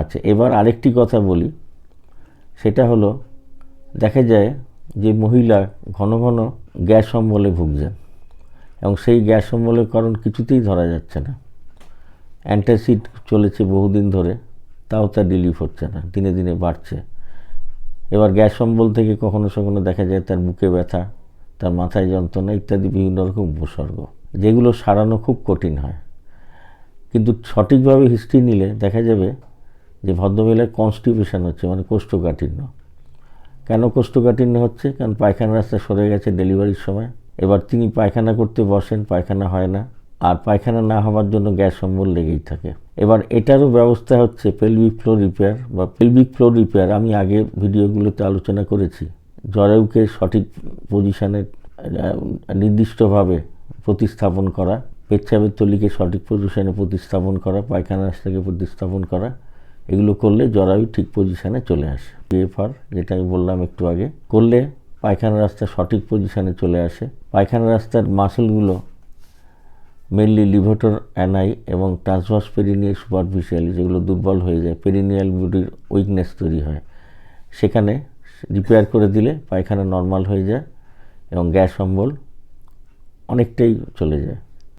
আচ্ছা, এবার আরেকটি কথা বলি, সেটা হলো দেখা যায় যে মহিলা ঘন ঘন গ্যাস অম্বলে ভুগছেন এবং সেই গ্যাস অম্বলের কারণ কিছুতেই ধরা যাচ্ছে না। অ্যান্টাসিড চলেছে বহুদিন ধরে, তাও তার রিলিফ হচ্ছে না, দিনে দিনে বাড়ছে। এবার গ্যাস অম্বল থেকে কখনো কখনো দেখা যায় তার বুকে ব্যথা, তার মাথায় যন্ত্রণা ইত্যাদি বিভিন্ন রকম উপসর্গ, যেগুলো সারানো খুব কঠিন হয়। কিন্তু সঠিকভাবে হিস্ট্রি নিলে দেখা যাবে যে ভদ্রমহিলার কনস্টিপেশন হচ্ছে, মানে কোষ্ঠকাঠিন্য। কেন কোষ্ঠকাঠিন্য হচ্ছে? কারণ পায়খানা রাস্তা সরে গেছে ডেলিভারির সময়। এবার তিনি পায়খানা করতে বসেন, পায়খানা হয় না, আর পায়খানা না হওয়ার জন্য গ্যাস অম্বল লেগেই থাকে। এবার এটারও ব্যবস্থা হচ্ছে পেলভিক ফ্লোর রিপেয়ার বা পেলভিক ফ্লোর রিপেয়ার। আমি আগে ভিডিওগুলোতে আলোচনা করেছি। জরায়ুকে সঠিক পজিশনে নির্দিষ্টভাবে প্রতিস্থাপন করা, পেচ্ছাবের থলিকে সঠিক পজিশনে প্রতিস্থাপন করা, পায়খানা রাস্তাকে প্রতিস্থাপন করা, এগুলো করলে জরায়ু ঠিক পজিশনে চলে আসে। পিএফআর, যেটা আমি বললাম একটু আগে, করলে পায়খানা রাস্তা সঠিক পজিশনে চলে আসে। পায়খানা রাস্তার মাসেলগুলো মেনলি লিভেটর অ্যানাই এবং ট্রান্সভার্স পেরিনিয়াল সুপারফিশিয়ালি, যেগুলো দুর্বল হয়ে যায়, পেরিনিয়াল বডির উইকনেস তৈরি হয়, সেখানে রিপেয়ার করে দিলে পায়খানা নর্মাল হয়ে যায় এবং গ্যাস অম্বল অনেকটাই চলে যায়।